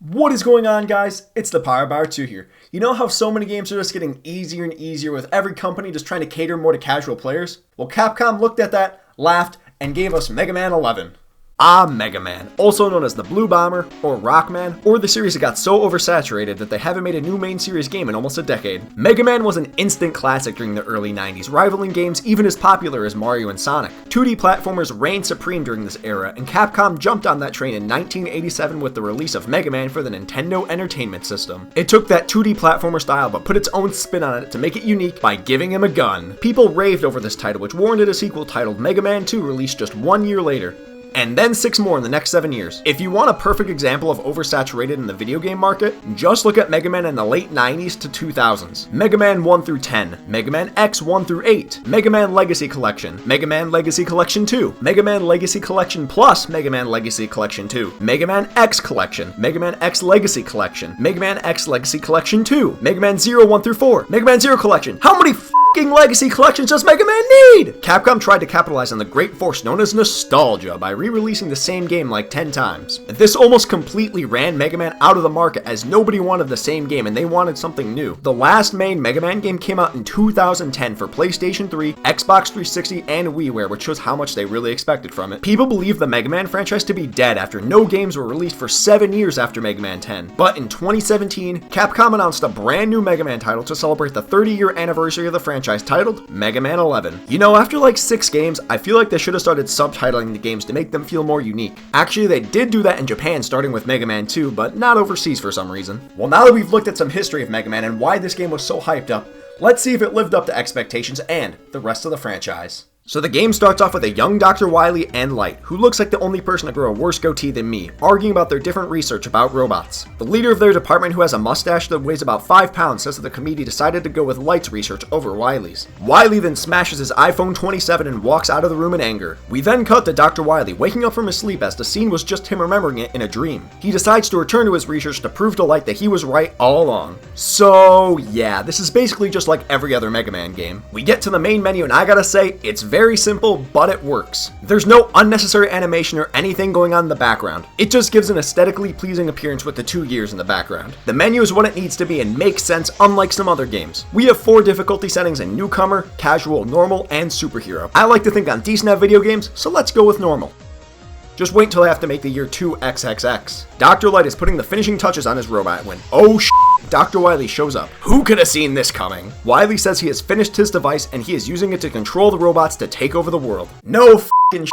What is going on, guys? It's ThePowerBauer 2 here. You know how so many games are just getting easier and easier with every company just trying to cater more to casual players? Well, Capcom looked at that, laughed, and gave us Mega Man 11. Mega Man, also known as the Blue Bomber, or Rockman, or the series that got so oversaturated that they haven't made a new main series game in almost a decade. Mega Man was an instant classic during the early 90s, rivaling games even as popular as Mario and Sonic. 2D platformers reigned supreme during this era, and Capcom jumped on that train in 1987 with the release of Mega Man for the Nintendo Entertainment System. It took that 2D platformer style but put its own spin on it to make it unique by giving him a gun. People raved over this title, which warranted a sequel titled Mega Man 2 released just 1 year later. And then 6 more in the next 7 years. If you want a perfect example of oversaturated in the video game market, just look at Mega Man in the late 90s to 2000s. Mega Man 1 through 10, Mega Man X 1 through 8, Mega Man Legacy Collection, Mega Man Legacy Collection 2, Mega Man Legacy Collection Plus Mega Man Legacy Collection 2, Mega Man X Collection, Mega Man X Legacy Collection, Mega Man X Legacy Collection 2, Mega Man 0 1 through 4, Mega Man 0 Collection. How many legacy collections does Mega Man need? Capcom tried to capitalize on the great force known as nostalgia by re-releasing the same game like 10 times. This almost completely ran Mega Man out of the market as nobody wanted the same game and they wanted something new. The last main Mega Man game came out in 2010 for PlayStation 3, Xbox 360, and WiiWare, which shows how much they really expected from it. People believe the Mega Man franchise to be dead after no games were released for 7 years after Mega Man 10. But in 2017, Capcom announced a brand new Mega Man title to celebrate the 30-year anniversary of the franchise, titled Mega Man 11. You know, after like 6 games, I feel like they should have started subtitling the games to make them feel more unique. Actually, they did do that in Japan starting with Mega Man 2, but not overseas for some reason. Well, now that we've looked at some history of Mega Man and why this game was so hyped up, let's see if it lived up to expectations and the rest of the franchise. So the game starts off with a young Dr. Wily and Light, who looks like the only person to grow a worse goatee than me, arguing about their different research about robots. The leader of their department, who has a mustache that weighs about 5 pounds, says that the committee decided to go with Light's research over Wily's. Wily then smashes his iPhone 27 and walks out of the room in anger. We then cut to Dr. Wily waking up from his sleep as the scene was just him remembering it in a dream. He decides to return to his research to prove to Light that he was right all along. So yeah, this is basically just like every other Mega Man game. We get to the main menu and I gotta say, it's very simple, but it works. There's no unnecessary animation or anything going on in the background. It just gives an aesthetically pleasing appearance with the 2 gears in the background. The menu is what it needs to be and makes sense, unlike some other games. We have 4 difficulty settings in newcomer, casual, normal, and superhero. I like to think on decent at video games, so let's go with normal. Just wait until I have to make the year 2XXX. Dr. Light is putting the finishing touches on his robot when, oh Dr. Wily shows up. Who could have seen this coming? Wily says he has finished his device and he is using it to control the robots to take over the world. No f***ing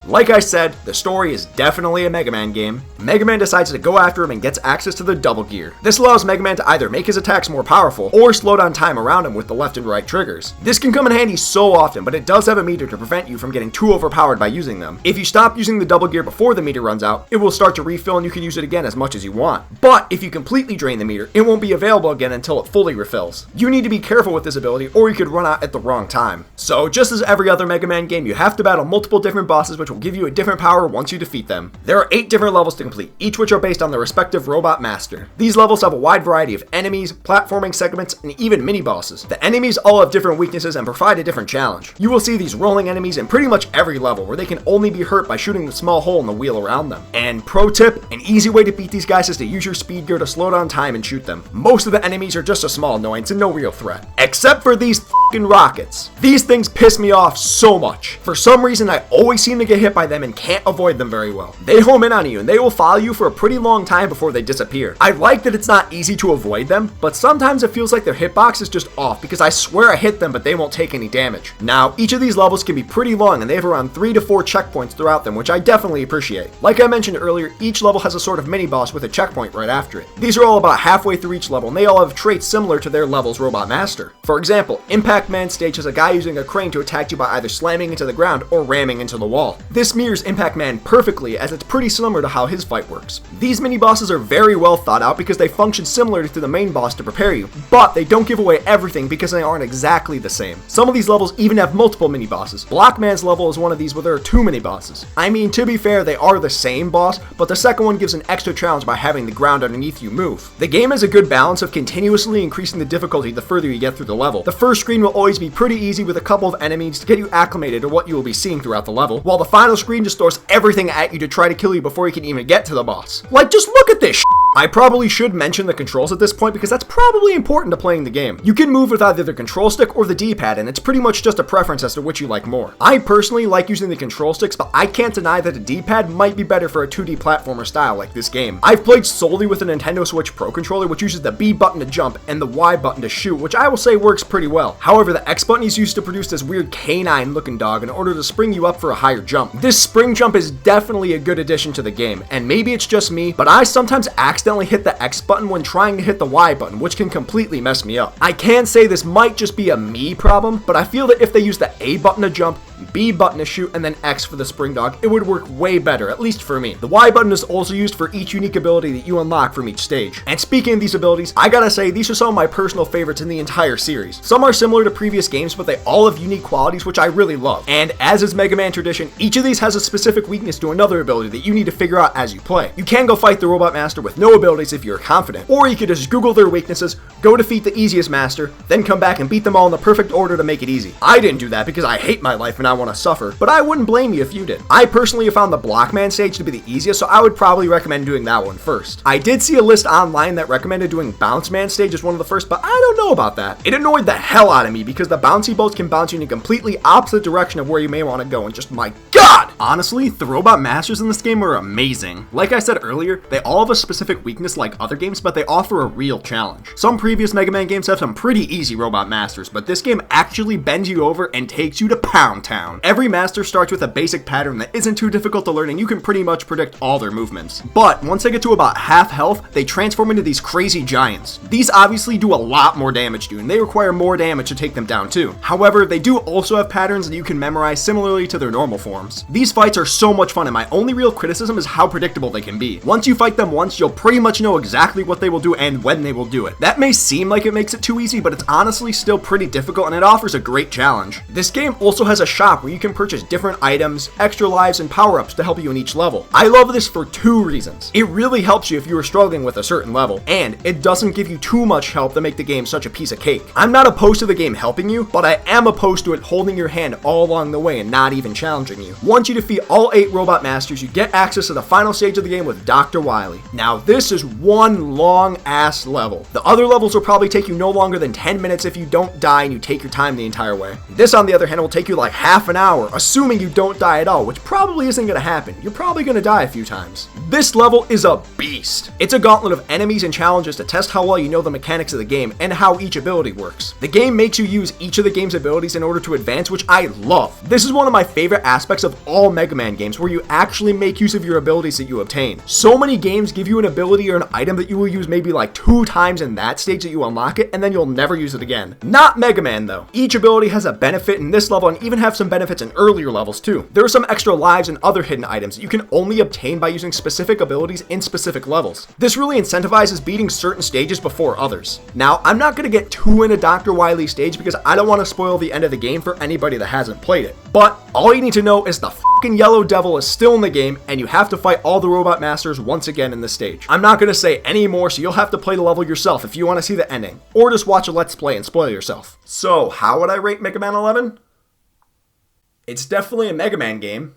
Like I said, the story is definitely a Mega Man game. Mega Man decides to go after him and gets access to the double gear. This allows Mega Man to either make his attacks more powerful or slow down time around him with the left and right triggers. This can come in handy so often, but it does have a meter to prevent you from getting too overpowered by using them. If you stop using the double gear before the meter runs out, it will start to refill and you can use it again as much as you want. But if you completely drain the meter, it won't be available again until it fully refills. You need to be careful with this ability or you could run out at the wrong time. So just as every other Mega Man game, you have to battle multiple different bosses which will give you a different power once you defeat them. There are 8 different levels to complete, each which are based on the respective robot master. These levels have a wide variety of enemies, platforming segments, and even mini-bosses. The enemies all have different weaknesses and provide a different challenge. You will see these rolling enemies in pretty much every level where they can only be hurt by shooting the small hole in the wheel around them. And pro tip, an easy way to beat these guys is to use your speed gear to slow down time and shoot them. Most of the enemies are just a small annoyance and no real threat. Except for these f***ing rockets. These things piss me off so much. For some reason I always seem to get hit by them and can't avoid them very well. They home in on you and they will follow you for a pretty long time before they disappear. I like that it's not easy to avoid them, but sometimes it feels like their hitbox is just off because I swear I hit them but they won't take any damage. Now, each of these levels can be pretty long and they have around 3 to 4 checkpoints throughout them, which I definitely appreciate. Like I mentioned earlier, each level has a sort of mini boss with a checkpoint right after it. These are all about halfway through each level and they all have traits similar to their level's robot master. For example, Impact Man stage has a guy using a crane to attack you by either slamming into the ground or ramming into the wall. This mirrors Impact Man perfectly as it's pretty similar to how his fight works. These mini bosses are very well thought out because they function similar to the main boss to prepare you, but they don't give away everything because they aren't exactly the same. Some of these levels even have multiple mini bosses. Blockman's level is one of these where there are 2 mini bosses. I mean, to be fair, they are the same boss, but the second one gives an extra challenge by having the ground underneath you move. The game has a good balance of continuously increasing the difficulty the further you get through the level. The first screen will always be pretty easy with a couple of enemies to get you acclimated to what you will be seeing throughout the level, while the final screen just throws everything at you to try to kill you before you can even get to the boss. Like, just look at this shit. I probably should mention the controls at this point because that's probably important to playing the game. You can move with either the control stick or the D-pad, and it's pretty much just a preference as to which you like more. I personally like using the control sticks, but I can't deny that the D-pad might be better for a 2D platformer style like this game. I've played solely with a Nintendo Switch Pro controller, which uses the B button to jump and the Y button to shoot, which I will say works pretty well. However, the X button is used to produce this weird canine looking dog in order to spring you up for a higher jump. This spring jump is definitely a good addition to the game, and maybe it's just me, but I sometimes accidentally hit the X button when trying to hit the Y button, which can completely mess me up. I can say this might just be a me problem, but I feel that if they use the A button to jump, B button to shoot, and then X for the spring dog, it would work way better, at least for me. The Y button is also used for each unique ability that you unlock from each stage. And speaking of these abilities, I gotta say, these are some of my personal favorites in the entire series. Some are similar to previous games, but they all have unique qualities, which I really love. And as is Mega Man tradition, each of these has a specific weakness to another ability that you need to figure out as you play. You can go fight the Robot Master with no abilities if you're confident, or you could just Google their weaknesses, go defeat the easiest master, then come back and beat them all in the perfect order to make it easy. I didn't do that because I hate my life and I want to suffer, but I wouldn't blame you if you did. I personally have found the Blockman stage to be the easiest, so I would probably recommend doing that one first. I did see a list online that recommended doing Bounce Man stage as one of the first, but I don't know about that. It annoyed the hell out of me because the bouncy balls can bounce you in a completely opposite direction of where you may want to go, and just my god! Honestly, the Robot Masters in this game are amazing. Like I said earlier, they all have a specific weakness like other games, but they offer a real challenge. Some previous Mega Man games have some pretty easy Robot Masters, but this game actually bends you over and takes you to Pound Town. Every master starts with a basic pattern that isn't too difficult to learn, and you can pretty much predict all their movements. But once they get to about half health, they transform into these crazy giants. These obviously do a lot more damage to you, and they require more damage to take them down too. However, they do also have patterns that you can memorize similarly to their normal forms. These fights are so much fun, and my only real criticism is how predictable they can be. Once you fight them once, you'll pretty much know exactly what they will do and when they will do it. That may seem like it makes it too easy, but it's honestly still pretty difficult, and it offers a great challenge. This game also has a shop where you can purchase different items, extra lives, and power-ups to help you in each level. I love this for two reasons. It really helps you if you are struggling with a certain level, and it doesn't give you too much help to make the game such a piece of cake. I'm not opposed to the game helping you, but I am opposed to it holding your hand all along the way and not even challenging you. Once you defeat all 8 Robot Masters, you get access to the final stage of the game with Dr. Wily. Now, this is one long-ass level. The other levels will probably take you no longer than 10 minutes if you don't die and you take your time the entire way. This, on the other hand, will take you like half an hour, assuming you don't die at all, which probably isn't going to happen. You're probably going to die a few times. This level is a beast. It's a gauntlet of enemies and challenges to test how well you know the mechanics of the game and how each ability works. The game makes you use each of the game's abilities in order to advance, which I love. This is one of my favorite aspects of all Mega Man games, where you actually make use of your abilities that you obtain. So many games give you an ability or an item that you will use maybe like 2 times in that stage that you unlock it, and then you'll never use it again. Not Mega Man though. Each ability has a benefit in this level and even have some benefits in earlier levels too. There are some extra lives and other hidden items that you can only obtain by using specific abilities in specific levels. This really incentivizes beating certain stages before others. Now, I'm not going to get too into Dr. Wily's stage because I don't want to spoil the end of the game for anybody that hasn't played it. But all you need to know is the fucking Yellow Devil is still in the game, and you have to fight all the Robot Masters once again in this stage. I'm not going to say any more, so you'll have to play the level yourself if you want to see the ending, or just watch a Let's Play and spoil yourself. So, how would I rate Mega Man 11? It's definitely a Mega Man game.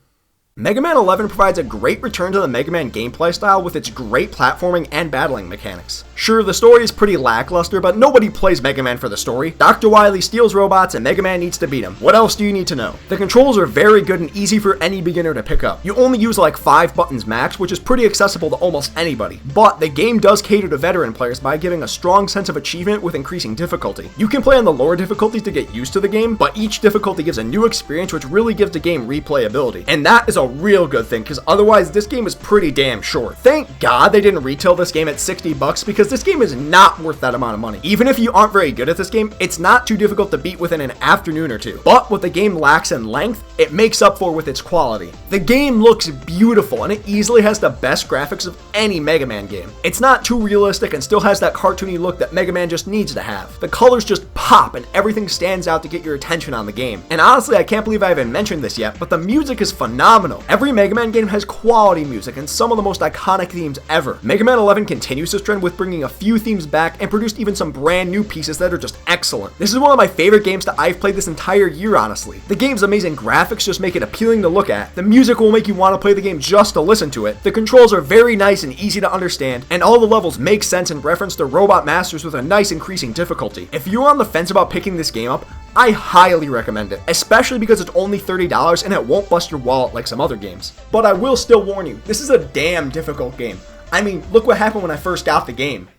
Mega Man 11 provides a great return to the Mega Man gameplay style with its great platforming and battling mechanics. Sure, the story is pretty lackluster, but nobody plays Mega Man for the story. Dr. Wily steals robots and Mega Man needs to beat him. What else do you need to know? The controls are very good and easy for any beginner to pick up. You only use like 5 buttons max, which is pretty accessible to almost anybody. But the game does cater to veteran players by giving a strong sense of achievement with increasing difficulty. You can play on the lower difficulties to get used to the game, but each difficulty gives a new experience which really gives the game replayability. And that is a real good thing, because otherwise this game is pretty damn short. Thank God they didn't retail this game at $60 because this game is not worth that amount of money. Even if you aren't very good at this game, it's not too difficult to beat within an afternoon or two. But what the game lacks in length, it makes up for with its quality. The game looks beautiful and it easily has the best graphics of any Mega Man game. It's not too realistic and still has that cartoony look that Mega Man just needs to have. The colors just pop pop and everything stands out to get your attention on the game. And honestly, I can't believe I haven't mentioned this yet, but the music is phenomenal. Every Mega Man game has quality music and some of the most iconic themes ever. Mega Man 11 continues this trend with bringing a few themes back and produced even some brand new pieces that are just excellent. This is one of my favorite games that I've played this entire year, honestly. The game's amazing graphics just make it appealing to look at. The music will make you want to play the game just to listen to it. The controls are very nice and easy to understand, and all the levels make sense and reference the Robot Masters with a nice increasing difficulty. If you're on the fence about picking this game up, I highly recommend it, especially because it's only $30 and it won't bust your wallet like some other games. But I will still warn you, this is a damn difficult game. I mean, look what happened when I first got the game.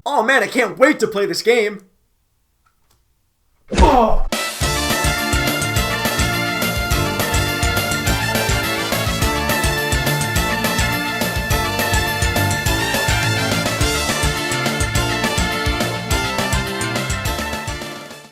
Oh man, I can't wait to play this game. Oh.